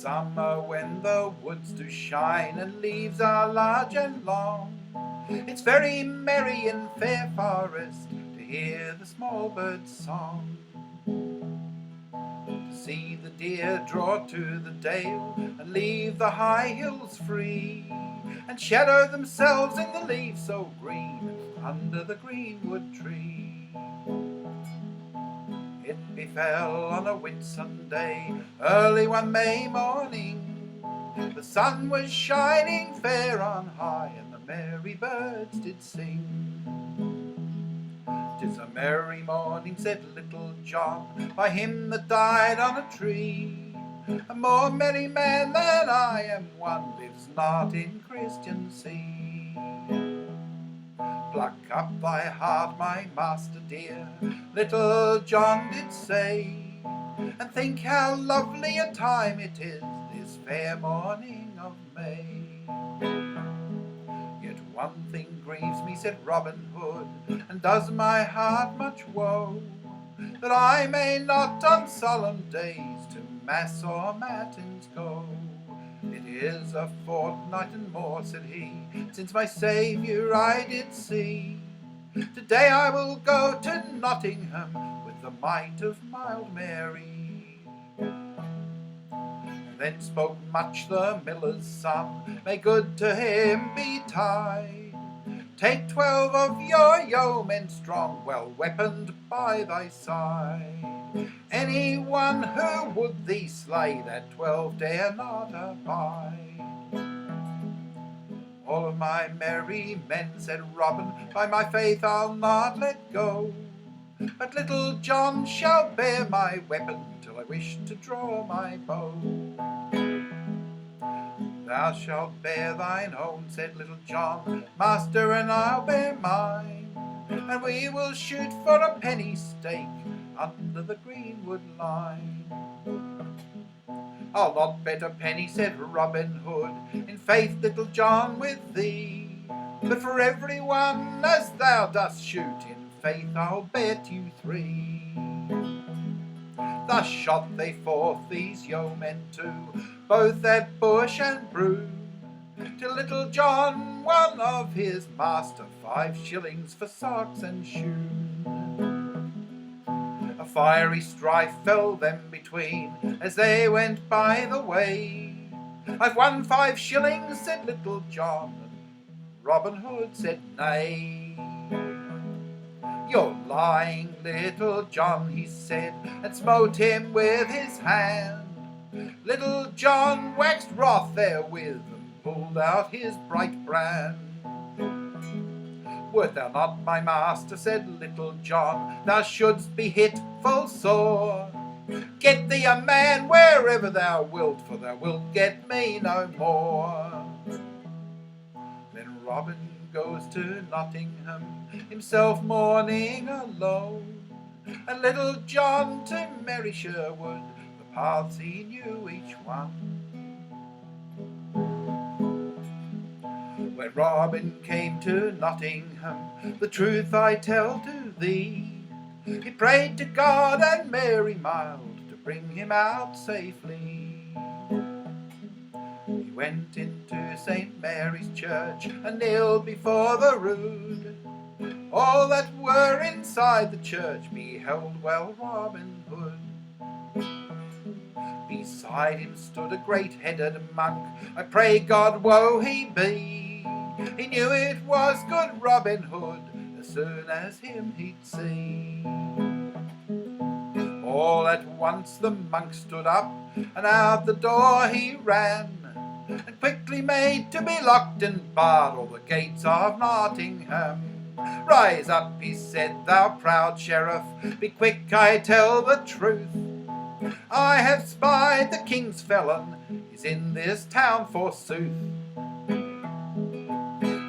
summer when the woods do shine and leaves are large and long, it's very merry in fair forest to hear the small bird's song. To see the deer draw to the dale and leave the high hills free, and shadow themselves in the leaves so green under the greenwood tree. It befell on a Whitsunday, early one May morning, the sun was shining fair on high, and the merry birds did sing. "'Tis a merry morning," said Little John, "by him that died on a tree. A more merry man than I am one lives not in Christiansea. Pluck up thy heart, my master dear," Little John did say, "and think how lovely a time it is this fair morning of May." "Yet one thing grieves me," said Robin Hood, "and does my heart much woe, that I may not on solemn days to mass or matins go. It is a fortnight and more," said he, "since my Saviour I did see. Today I will go to Nottingham with the might of mild Mary." Then spoke Much the miller's son, "May good to him betide. Take 12 of your yeomen strong, well weaponed by thy side. Any one who would thee slay, that 12 dare not abide." "All of my merry men," said Robin, "by my faith I'll not let go, but Little John shall bear my weapon till I wish to draw my bow." "Thou shalt bear thine own," said Little John, "master, and I'll bear mine, and we will shoot for a penny stake under the greenwood line." "I'll not bet a penny," said Robin Hood, "in faith, Little John, with thee, but for every one as thou dost shoot, in faith I'll bet you 3. Thus shot they forth, these yeomen two, both at bush and broom, till Little John won of his master 5 shillings for socks and shoon. A fiery strife fell them between as they went by the way. "I've won 5 shillings," said Little John, and Robin Hood said nay. "You're lying, Little John," he said, and smote him with his hand. Little John waxed wroth therewith and pulled out his bright brand. "Wert thou not my master," said Little John, "thou shouldst be hit full sore. Get thee a man wherever thou wilt, for thou wilt get me no more." Then Robin goes to Nottingham, himself mourning alone, and Little John to merry Sherwood, the paths he knew each one. When Robin came to Nottingham, the truth I tell to thee, he prayed to God and Mary mild to bring him out safely. He went into St. Mary's Church and kneeled before the rood. All that were inside the church beheld well Robin Hood. Beside him stood a great-headed monk, I pray God woe he be. He knew it was good Robin Hood as soon as him he'd see. All at once the monk stood up, and out the door he ran, and quickly made to be locked and barred all the gates of Nottingham. "Rise up," he said, "thou proud sheriff, be quick, I tell the truth. I have spied the king's felon, he's in this town forsooth.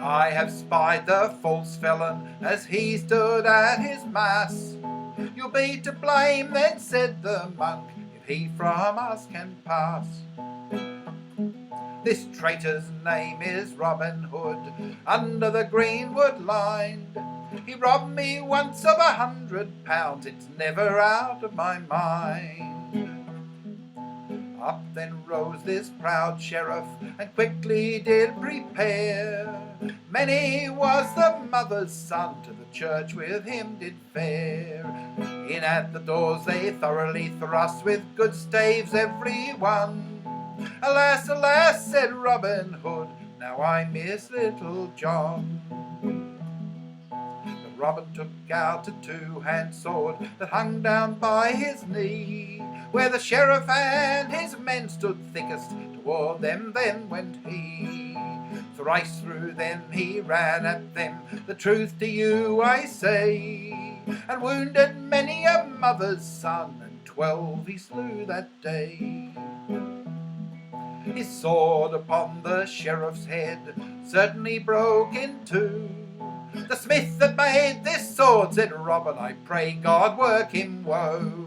I have spied the false felon as he stood at his mass. You'll be to blame then," said the monk, "if he from us can pass. This traitor's name is Robin Hood, under the greenwood lined. He robbed me once of £100, it's never out of my mind. Up then rose this proud sheriff, and quickly did prepare. Many was the mother's son, to the church with him did fare. In at the doors they thoroughly thrust, with good staves every one. Alas, alas, said Robin Hood, now I miss Little John. The Robin took out a two-hand sword that hung down by his knee, where the sheriff and his men stood thickest. Toward them then went he. Thrice through them he ran at them, the truth to you I say, and wounded many a mother's son, and 12 he slew that day. His sword upon the sheriff's head certainly broke in two. The smith that made this sword, said Robin, I pray God work him woe.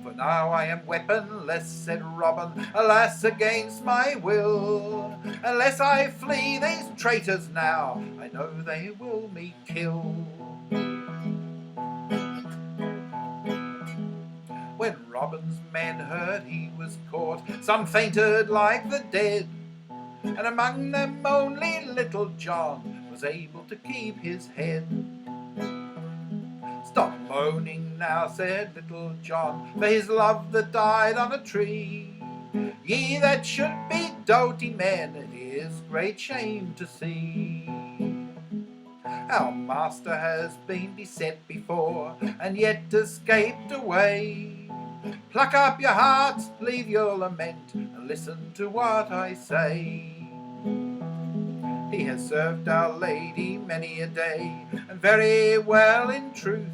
For now I am weaponless, said Robin, alas, against my will. Unless I flee these traitors now, I know they will me kill. When Robin's men heard he was caught, some fainted like the dead, and among them only Little John was able to keep his head. Stop moaning now, said Little John, for his love that died on a tree. Ye that should be doughty men, it is great shame to see. Our master has been beset before, and yet escaped away. Pluck up your hearts, leave your lament, and listen to what I say. He has served Our Lady many a day, and very well in truth.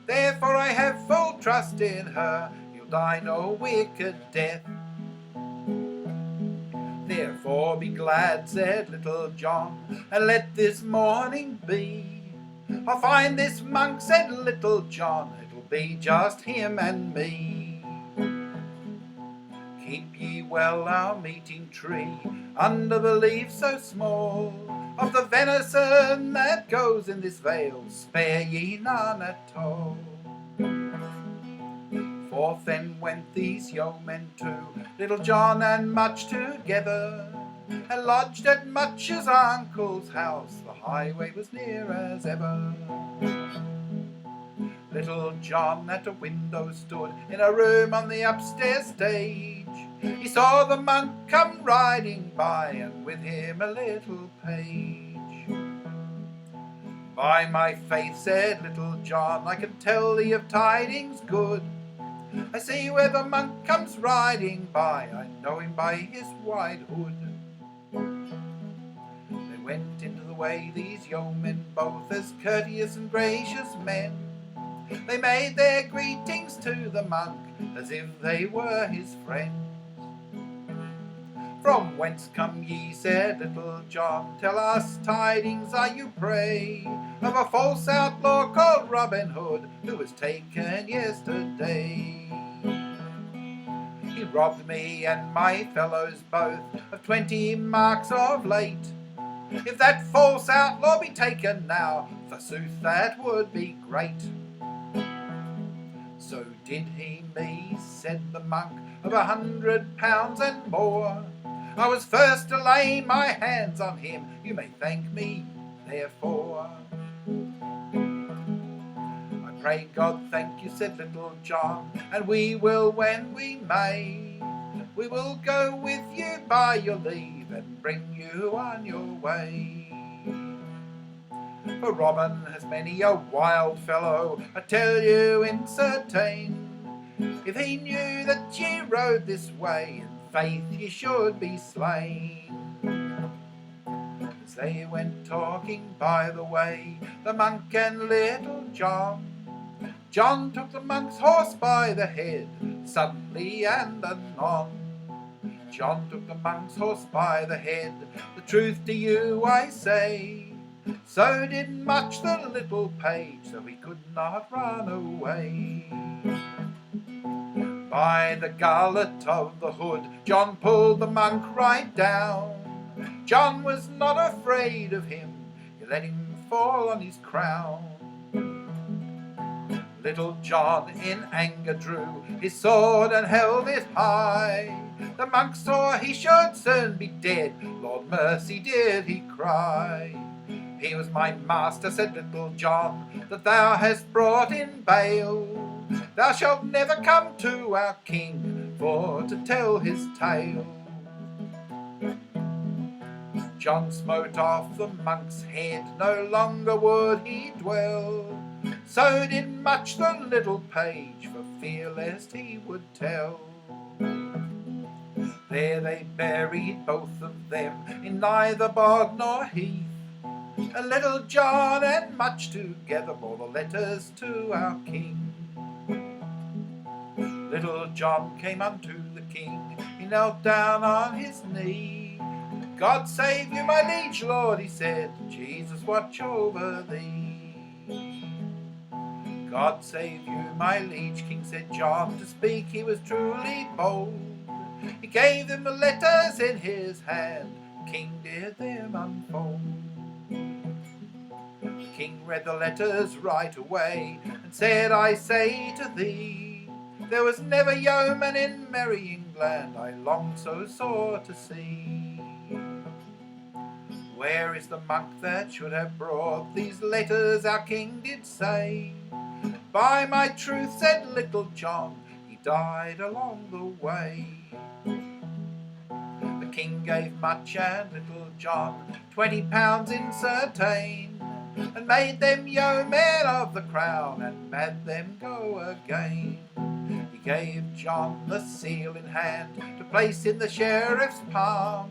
Therefore I have full trust in her, he'll die no wicked death. Therefore be glad, said Little John, and let this morning be. I'll find this monk, said Little John, it'll be just him and me. Keep ye well our meeting tree, under the leaves so small. Of the venison that goes in this vale, spare ye none at all. Forth then went these yeomen two, Little John and Much together, and lodged at Much's uncle's house, the highway was near as ever. Little John at a window stood, in a room on the upstairs stage. He saw the monk come riding by, and with him a little page. By my faith, said Little John, I can tell thee of tidings good. I see where the monk comes riding by, I know him by his wide hood. They went into the way, these yeomen both, as courteous and gracious men. They made their greetings to the monk, as if they were his friends. From whence come ye, said Little John, tell us tidings, I you pray, of a false outlaw called Robin Hood, who was taken yesterday. He robbed me and my fellows both of 20 marks of late. If that false outlaw be taken now, forsooth that would be great. So did he me, said the monk, of £100 and more. I was first to lay my hands on him, you may thank me therefore. I pray God thank you, said Little John, and we will when we may. We will go with you by your leave, and bring you on your way. For Robin has many a wild fellow, I tell you in certain. If he knew that ye rode this way, in faith ye should be slain. As they went talking by the way, the monk and Little John, John took the monk's horse by the head, suddenly and anon. John took the monk's horse by the head, the truth to you I say. So did Much the little page, so he could not run away. By the gullet of the hood, John pulled the monk right down. John was not afraid of him, he let him fall on his crown. Little John in anger drew his sword and held it high. The monk saw he should soon be dead. Lord mercy did he cry. He was my master, said Little John, that thou hast brought in bail. Thou shalt never come to our king for to tell his tale. John smote off the monk's head, no longer would he dwell. So did much the little page, for fear lest he would tell. There they buried both of them, in neither bog nor heath. And Little John and Much together bore the letters to our king. Little John came unto the king, he knelt down on his knee. God save you, my liege lord, he said, Jesus watch over thee. God save you, my liege king, said John, to speak he was truly bold. He gave them the letters in his hand, king did them unfold. The king read the letters right away, and said, I say to thee, there was never yeoman in merry England I longed so sore to see. Where is the monk that should have brought these letters, our king did say? By my truth, said Little John, he died along the way. The king gave Much and Little John £20 in certain, and made them yeomen of the crown, and bade them go again. He gave John the seal in hand, to place in the sheriff's palm,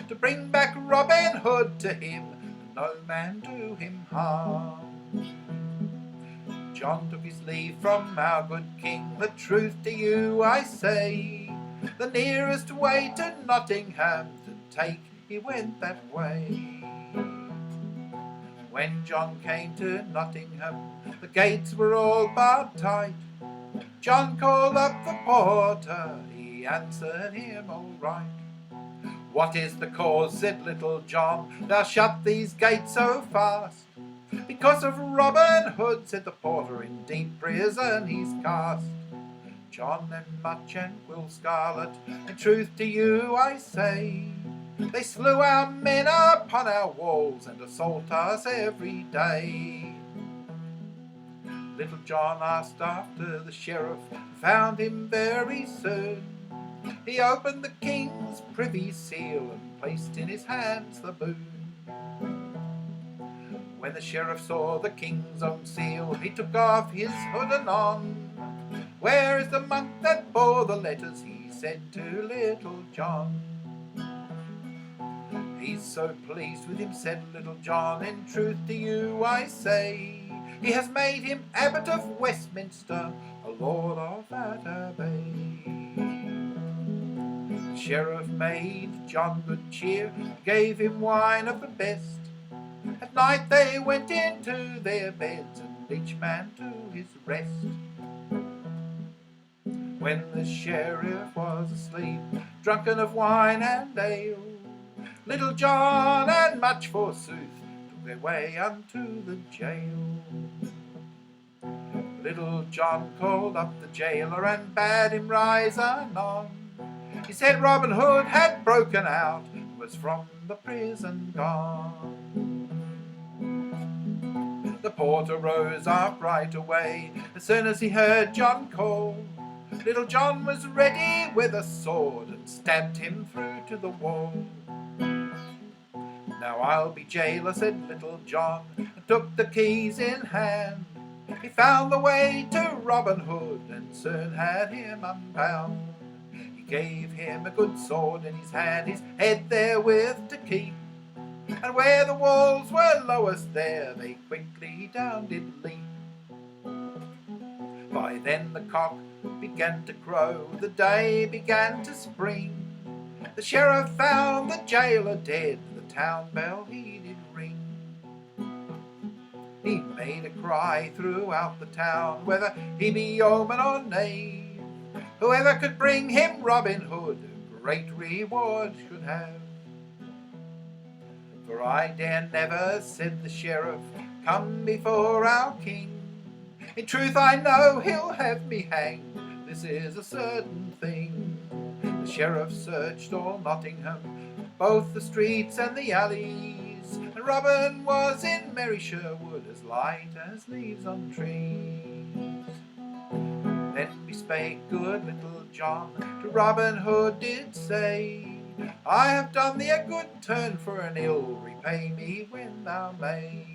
to bring back Robin Hood to him, and no man do him harm. John took his leave from our good king, the truth to you I say, the nearest way to Nottingham to take, he went that way. When John came to Nottingham, the gates were all barred tight. John called up the porter, he answered him all right. What is the cause, said Little John, thou shut these gates so fast? Because of Robin Hood, said the porter, in deep prison he's cast. John and Much and Will Scarlet, in truth to you I say, they slew our men upon our walls, and assault us every day. Little John asked after the sheriff, found him very soon. He opened the king's privy seal, and placed in his hands the boon. When the sheriff saw the king's own seal, he took off his hood anon. Where is the monk that bore the letters, he said to Little John. He's so pleased with him, said Little John, in truth to you I say, he has made him abbot of Westminster, a lord of that abbey. The sheriff made John good cheer, gave him wine of the best. At night they went into their beds, and each man to his rest. When the sheriff was asleep, drunken of wine and ale, Little John and Much forsooth took their way unto the jail. Little John called up the jailer, and bade him rise anon. He said Robin Hood had broken out, and was from the prison gone. The porter rose up right away, as soon as he heard John call. Little John was ready with a sword, and stabbed him through to the wall. Now I'll be jailer, said Little John, and took the keys in hand. He found the way to Robin Hood, and soon had him unbound. He gave him a good sword in his hand, his head therewith to keep. And where the walls were lowest there, they quickly down did leap. By then the cock began to crow, the day began to spring. The sheriff found the jailer dead, the town bell he did ring. He made a cry throughout the town, whether he be yeoman or knave, whoever could bring him Robin Hood, a great reward should have. For I dare never, said the sheriff, come before our king. In truth I know he'll have me hanged, this is a certain thing. The sheriff searched all Nottingham, both the streets and the alleys, and Robin was in merry Sherwood, as light as leaves on trees. Then bespake good little John to Robin Hood did say, I have done thee a good turn for an ill, repay me when thou may.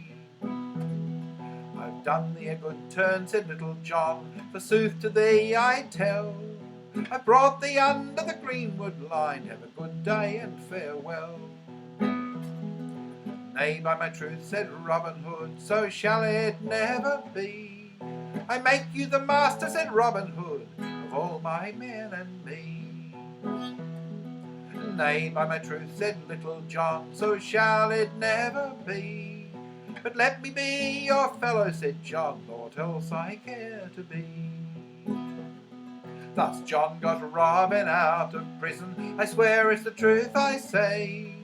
I've done thee a good turn, said little John, forsooth to thee I tell. I brought thee under the greenwood line, have a good day and farewell. Nay, by my truth, said Robin Hood, so shall it never be. I make you the master, said Robin Hood, of all my men and me. Nay, by my truth, said little John, so shall it never be. But let me be your fellow, said John, aught else I care to be. Thus John got Robin out of prison, I swear it's the truth I say.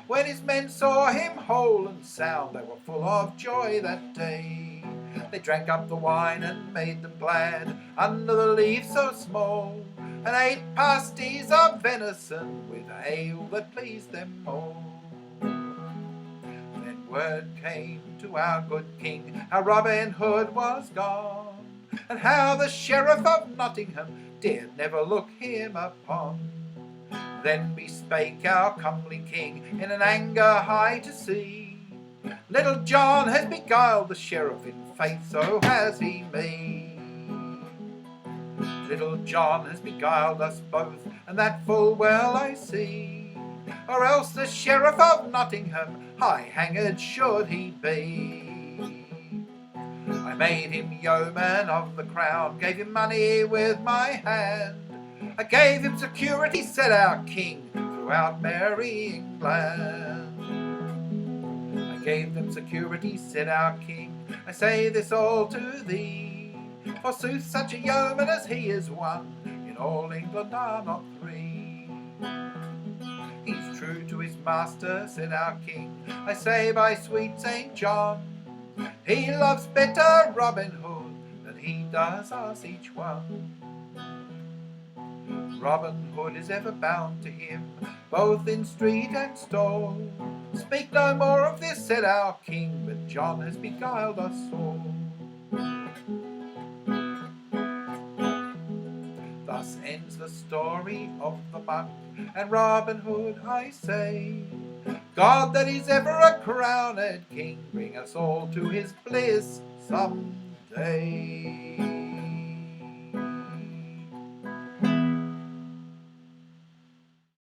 When his men saw him whole and sound, they were full of joy that day. They drank up the wine and made them glad, under the leaf so small, and ate pasties of venison with ale that pleased them all. Then word came to our good king, how Robin Hood was gone, and how the sheriff of Nottingham dared never look him upon. Then bespake our comely king in an anger high to see, little John has beguiled the sheriff, in faith so has he me. Little John has beguiled us both, and that full well I see, or else the sheriff of Nottingham high hanged should he be. I made him yeoman of the crown, gave him money with my hand, I gave him security, said our king, throughout merry England. I gave them security, said our king, I say this all to thee, forsooth such a yeoman as he is one, in all England are not three. He's true to his master, said our king, I say by sweet St. John, he loves better Robin Hood than he does us each one. Robin Hood is ever bound to him, both in street and stall. Speak no more of this, said our king, but John has beguiled us all. Thus ends the story of the monk and Robin Hood, I say. God, that is ever a crowned king, bring us all to his bliss some day.